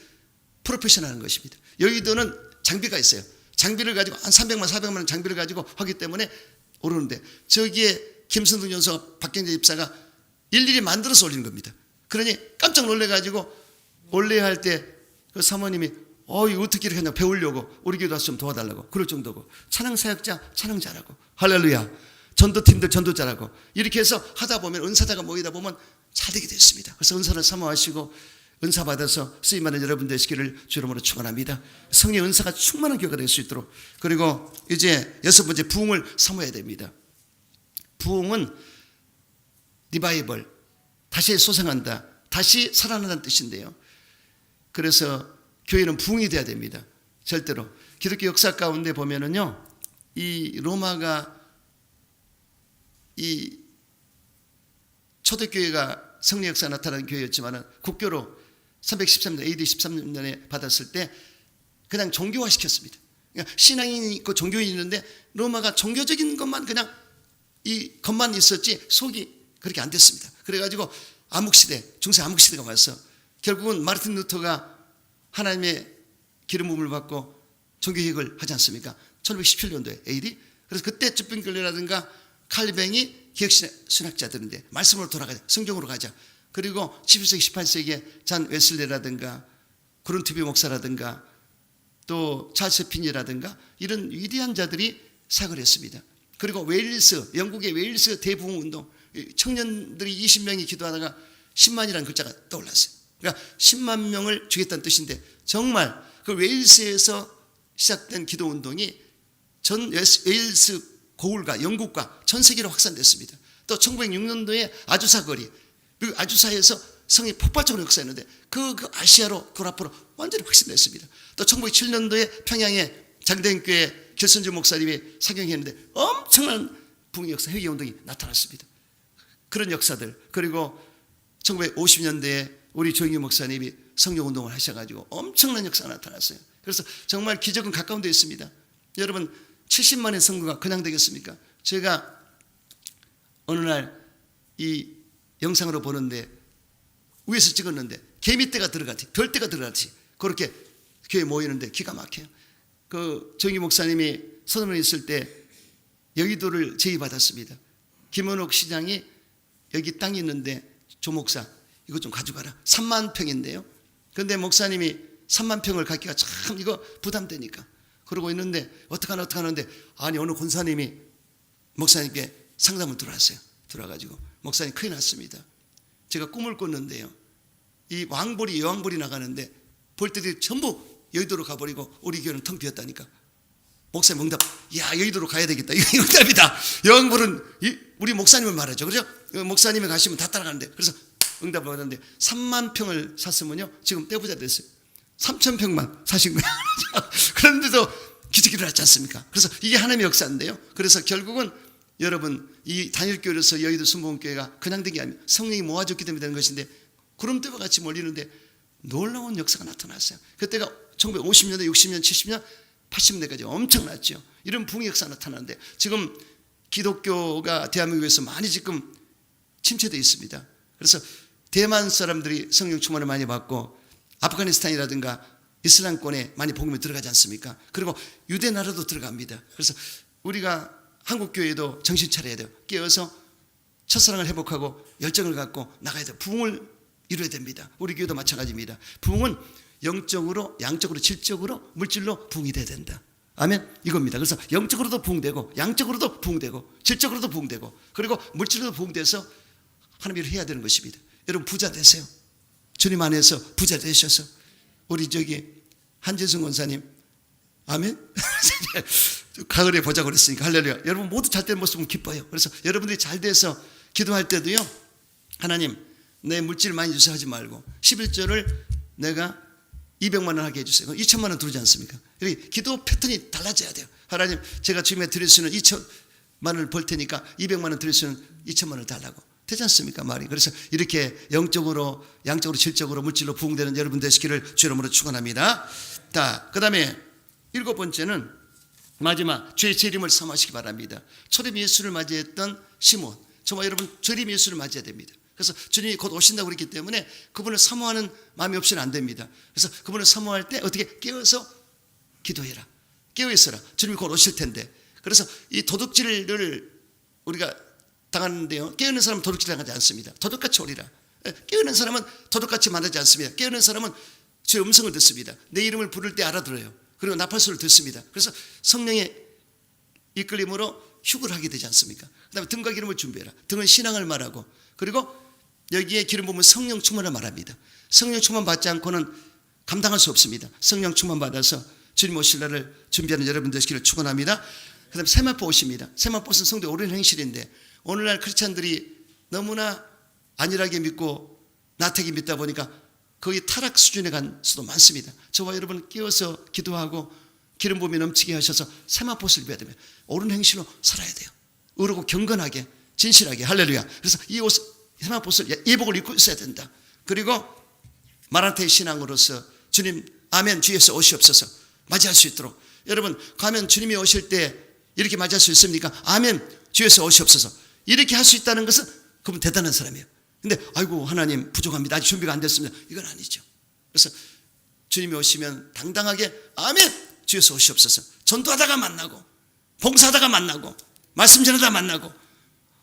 프로페셔널한 것입니다. 여의도는 장비가 있어요. 장비를 가지고 한 300만 400만 원 장비를 가지고 하기 때문에 오르는데 저기에 김선동 연수와 박경재 집사가 일일이 만들어서 올리는 겁니다. 그러니 깜짝 놀래가지고 올려야 할 때 그 사모님이 이거 어떻게 이렇게 하냐 배우려고 우리 교회도 와서 좀 도와달라고 그럴 정도고 찬양 사역자 찬양 잘하고 할렐루야 전도팀들 전도 잘하고 이렇게 해서 하다 보면 은사자가 모이다 보면 잘 되게 됐습니다. 그래서 은사를 사모하시고 은사 받아서 쓰임받는 여러분 되시기를 주 이름으로 축원합니다. 성령의 은사가 충만한 교회가 될 수 있도록 그리고 이제 6번째 부흥을 사모해야 됩니다. 부흥은 리바이벌 다시 소생한다 다시 살아난다는 뜻인데요. 그래서 교회는 부흥이 돼야 됩니다. 절대로 기독교 역사 가운데 보면은요 이 로마가 이 초대교회가 성령 역사가 나타나는 교회였지만 국교로 313년 AD 13년에 받았을 때 그냥 종교화 시켰습니다. 그러니까 신앙인이 있고 종교인이 있는데 로마가 종교적인 것만 그냥 이 것만 있었지 속이 그렇게 안 됐습니다. 그래가지고 암흑시대 중세 암흑시대가 와서 결국은 마르틴 루터가 하나님의 기름 부음을 받고 종교개혁을 하지 않습니까? 1517년도에 AD. 그래서 그때 쭈빙글레라든가 칼뱅이 기억신학자들인데 말씀으로 돌아가자 성경으로 가자. 그리고 17세기 18세기에 잔 웨슬레라든가 그룬트비 목사라든가 또 찰스 핀이라든가 이런 위대한 자들이 사역을 했습니다. 그리고 웨일스 영국의 웨일스 대부흥운동 청년들이 20명이 기도하다가 10만이라는 글자가 떠올랐어요. 그러니까 10만 명을 주겠다는 뜻인데 정말 그 웨일스에서 시작된 기도운동이 전 웨일스 고울과 영국과 전 세계로 확산됐습니다. 또 1906년도에 아주사 거리 그리고 아주사에서 성이 폭발적으로 역사했는데 그 아시아로 그 앞으로 완전히 확산됐습니다. 또 1907년도에 평양에 장대인교회 결선주 목사님이 사경했는데 엄청난 부흥 역사 회개운동이 나타났습니다. 그런 역사들 그리고 1950년대에 우리 조영기 목사님이 성령운동을 하셔가지고 엄청난 역사가 나타났어요. 그래서 정말 기적은 가까운 데 있습니다. 여러분 70만의 성도가 그냥 되겠습니까? 제가 어느 날 이 영상으로 보는데 위에서 찍었는데 개미떼가 들어가지 별떼가 들어가지 그렇게 교회 모이는데 기가 막혀요. 그 조영기 목사님이 서점에 있을 때 여의도를 제의받았습니다. 김원옥 시장이 여기 땅이 있는데 조 목사 이거 좀 가져가라. 3만 평인데요. 그런데 목사님이 3만 평을 갖기가 참 이거 부담되니까 그러고 있는데 어떡하는데 아니 어느 권사님이 목사님께 상담을 들어왔어요. 들어와가지고 목사님 큰일 났습니다. 제가 꿈을 꿨는데요. 이 왕볼이 여왕볼이 나가는데 볼들이 전부 여의도로 가버리고 우리 교회는 텅 비었다니까. 목사님 응답 야 여의도로 가야 되겠다. 이거 응답이다. 여왕볼은 우리 목사님을 말하죠. 그렇죠? 목사님이 가시면 다 따라가는데 그래서 응답을 받았는데 3만 평을 샀으면요 지금 떼부자 됐어요. 3천 평만 사신 거예요. 그런데도 기적이 일어났지 않습니까? 그래서 이게 하나님의 역사인데요. 그래서 결국은 여러분 이 단일교회로서 여의도 순복음교회가 그냥 된 게 아니에요. 성령이 모아졌기 때문에 되는 것인데 구름대와 같이 몰리는데 놀라운 역사가 나타났어요. 그때가 1950년대 60년 70년 80년대까지 엄청났죠. 이런 부흥의 역사가 나타나는데 지금 기독교가 대한민국에서 많이 지금 침체되어 있습니다. 그래서 대만 사람들이 성령 충만을 많이 받고 아프가니스탄이라든가 이슬람권에 많이 복음이 들어가지 않습니까? 그리고 유대 나라도 들어갑니다. 그래서 우리가 한국교회도 정신 차려야 돼요. 깨어서 첫사랑을 회복하고 열정을 갖고 나가야 돼요. 부흥을 이루어야 됩니다. 우리 교회도 마찬가지입니다. 부흥은 영적으로, 양적으로, 질적으로, 물질로 부흥이 돼야 된다. 아멘. 이겁니다. 그래서 영적으로도 부흥되고 양적으로도 부흥되고 질적으로도 부흥되고 그리고 물질로도 부흥돼서 하나님 일을 해야 되는 것입니다. 여러분 부자 되세요. 주님 안에서 부자 되셔서 우리 한진승 권사님 아멘. 가을에 보자고 그랬으니까 할렐루야. 여러분 모두 잘 되는 모습은 기뻐요. 그래서 여러분들이 잘 돼서 기도할 때도요, 하나님 내 물질 많이 주세요 하지 말고 11조를 내가 200만 원 하게 해주세요. 2천만 원 들어오지 않습니까? 기도 패턴이 달라져야 돼요. 하나님 제가 주님에 드릴 수 있는 2천만 원을 벌 테니까 200만 원 드릴 수 있는 2천만 원을 달라고. 되지 않습니까 말이. 그래서 이렇게 영적으로 양적으로 질적으로 물질로 부흥되는 여러분 되시기를 주 이름으로 축원합니다. 자, 그 다음에 7번째는 마지막 주의 재림을 사모하시기 바랍니다. 초림 예수를 맞이했던 시몬, 저와 여러분 재림 예수를 맞이해야 됩니다. 그래서 주님이 곧 오신다고 그랬기 때문에 그분을 사모하는 마음이 없이는 안 됩니다. 그래서 그분을 사모할 때 어떻게 깨어서 기도해라, 깨어 있어라. 주님이 곧 오실 텐데. 그래서 이 도둑질을 우리가 당하는데요, 깨어있는 사람은 도둑질 당하지 않습니다. 도둑같이 오리라. 깨어있는 사람은 도둑같이 만나지 않습니다. 깨어있는 사람은 주의 음성을 듣습니다. 내 이름을 부를 때 알아들어요. 그리고 나팔소리를 듣습니다. 그래서 성령의 이끌림으로 휴거를 하게 되지 않습니까? 그 다음에 등과 기름을 준비해라. 등은 신앙을 말하고, 그리고 여기에 기름 부으면 성령 충만을 말합니다. 성령 충만 받지 않고는 감당할 수 없습니다. 성령 충만 받아서 주님 오실 날을 준비하는 여러분 되시기를 축원합니다. 그 다음에 세마포 오십니다. 세마포는 성도의 옳은 행실인데 오늘날 크리스찬들이 너무나 안일하게 믿고 나태하게 믿다 보니까 거의 타락 수준에 간 수도 많습니다. 저와 여러분 끼어서 기도하고 기름 부음이 넘치게 하셔서 세마포를 입어야 됩니다. 옳은 행실로 살아야 돼요. 의롭고 경건하게 진실하게. 할렐루야. 그래서 이 옷 세마포를 예복을 입고 있어야 된다. 그리고 마라나타의 신앙으로서 주님 아멘 주 예수 오시옵소서 맞이할 수 있도록. 여러분 가면 주님이 오실 때 이렇게 맞이할 수 있습니까? 아멘 주 예수 오시옵소서 이렇게 할 수 있다는 것은 그분 대단한 사람이에요. 근데 아이고 하나님 부족합니다, 아직 준비가 안 됐습니다, 이건 아니죠. 그래서 주님이 오시면 당당하게 아멘 주 예수 오시옵소서. 전도하다가 만나고 봉사하다가 만나고 말씀 전하다가 만나고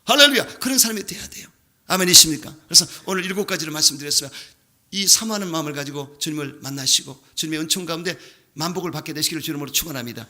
할렐루야 그런 사람이 돼야 돼요. 아멘이십니까? 그래서 오늘 7가지를 말씀드렸습니다. 이 사모하는 마음을 가지고 주님을 만나시고 주님의 은총 가운데 만복을 받게 되시기를 주님으로 축원합니다.